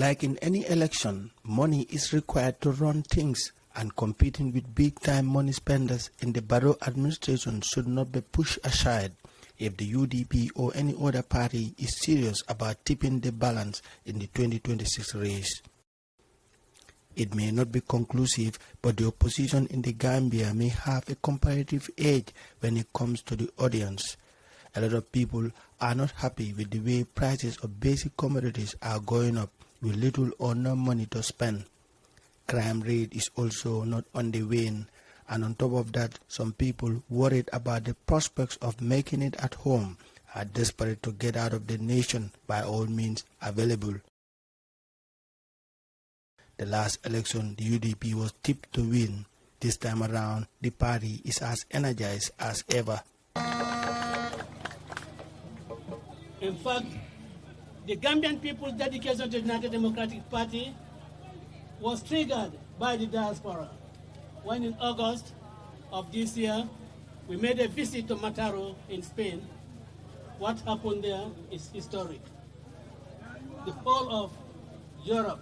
Like in any election, money is required to run things, and competing with big-time money spenders in the Barrow administration should not be pushed aside if the UDP or any other party is serious about tipping the balance in the 2026 race. It may not be conclusive, but the opposition in the Gambia may have a comparative edge when it comes to the audience. A lot of people are not happy with the way prices of basic commodities are going up with little or no money to spend. Crime rate is also not on the wane, and on top of that, some people worried about the prospects of making it at home are desperate to get out of the nation by all means available. The last election, the UDP was tipped to win. This time around, the party is as energized as ever. In fact, the Gambian people's dedication to the United Democratic Party was triggered by the diaspora when in August of this year, we made a visit to Mataro in Spain. What happened there is historic. The whole of Europe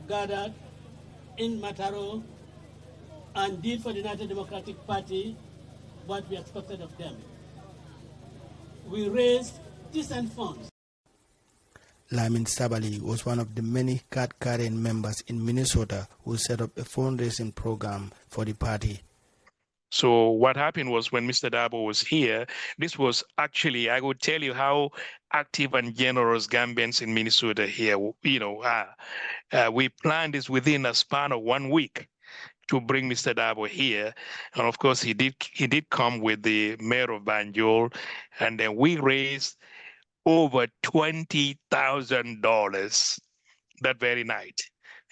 gathered in Mataro and did for the United Democratic Party what we expected of them. We raised decent funds. Lamin Sabali was one of the many card-carrying members in Minnesota who set up a fundraising program for the party. So what happened was when Mr. Dabo was here, this was actually, I would tell you how active and generous Gambians in Minnesota here, we planned this within a span of 1 week to bring Mr. Dabo here. And of course, he did come with the mayor of Banjul, and then we raised over $20,000 that very night.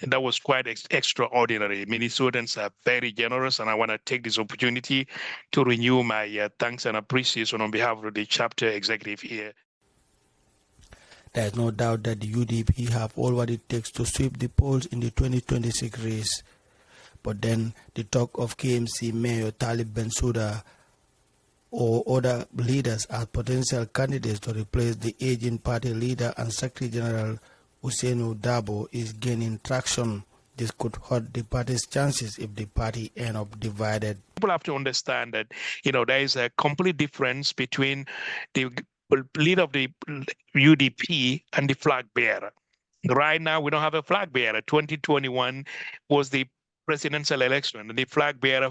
And that was quite extraordinary. Minnesotans are very generous, and I want to take this opportunity to renew my thanks and appreciation on behalf of the chapter executive here. There is no doubt that the UDP have all what it takes to sweep the polls in the 2026 race. But then the talk of KMC Mayor Talib Bensouda or other leaders as potential candidates to replace the aging party leader and Secretary General Ousainou Darboe is gaining traction. This could hurt the party's chances if the party end up divided. People have to understand that, there is a complete difference between the leader of the UDP and the flag bearer. Right now, we don't have a flag bearer. 2021 was the presidential election, and the flag bearer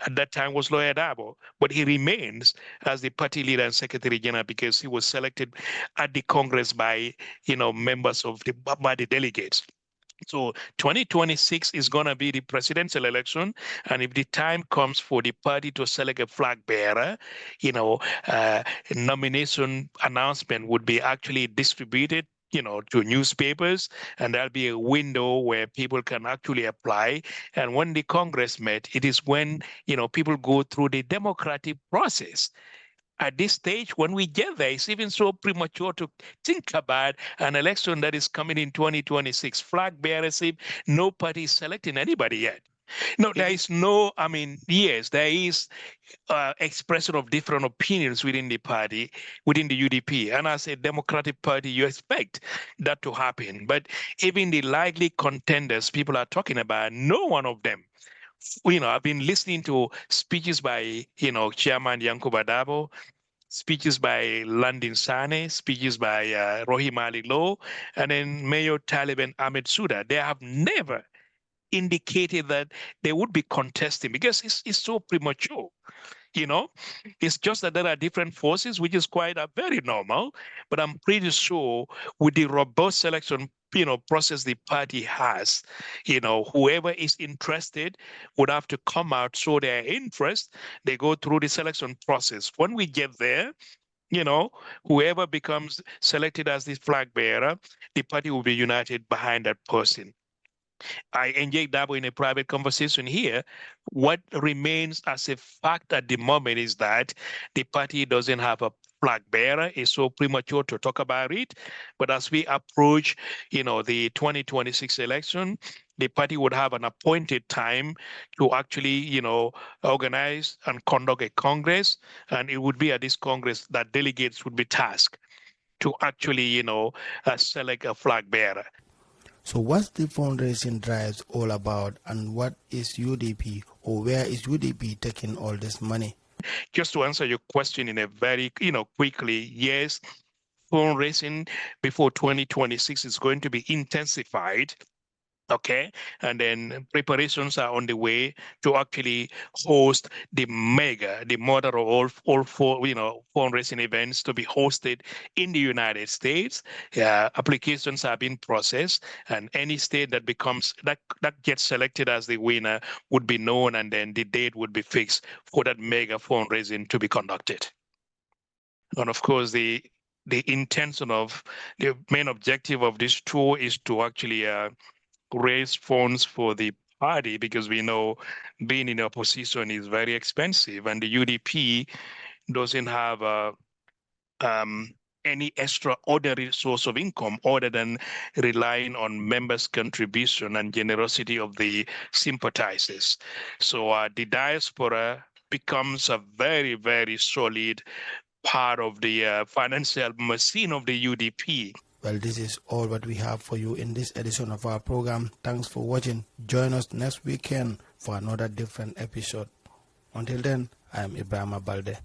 at that time was Lawyer Darboe, but he remains as the party leader and secretary general because he was selected at the Congress by members of by the delegates. So 2026 is going to be the presidential election, and if the time comes for the party to select a flag bearer, nomination announcement would be actually distributed to newspapers, and there'll be a window where people can actually apply. And when the Congress met, it is when, people go through the democratic process. At this stage, when we get there, it's even so premature to think about an election that is coming in 2026. Flag bearership, no party is selecting anybody yet. No, there is no, yes, there is expression of different opinions within the party, within the UDP. And as a Democratic Party, you expect that to happen. But even the likely contenders people are talking about, no one of them. I've been listening to speeches by, Chairman Yankuba Dabo, speeches by Landin Sane, speeches by Rohim Ali Low, and then Mayor Talib and Ahmed Suda. They have never indicated that they would be contesting because it's so premature. It's just that there are different forces, which is quite very normal. But I'm pretty sure with the robust selection process the party has, whoever is interested would have to come out, show their interest. They go through the selection process. When we get there, whoever becomes selected as the flag bearer, the party will be united behind that person. I engaged Dabo in a private conversation here. What remains as a fact at the moment is that the party doesn't have a flag bearer. It's so premature to talk about it. But as we approach, the 2026 election, the party would have an appointed time to actually, organize and conduct a Congress. And it would be at this Congress that delegates would be tasked to actually, select a flag bearer. So what's the fundraising drives all about, and what is UDP, or where is UDP taking all this money? Just to answer your question in a very, quickly, yes, fundraising before 2026 is going to be intensified. Okay, and then preparations are on the way to actually host the mother of all four, fundraising events to be hosted in the United States. Applications are being processed, and any state that gets selected as the winner would be known, and then the date would be fixed for that mega fundraising to be conducted. And of course, the intention of the main objective of this tour is to actually raise funds for the party, because we know being in opposition is very expensive, and the UDP doesn't have any extraordinary source of income other than relying on members' contribution and generosity of the sympathizers. So the diaspora becomes a very, very solid part of the financial machine of the UDP. Well, this is all what we have for you in this edition of our program. Thanks for watching. Join us next weekend for another different episode. Until then, I am Ibrahim Balde.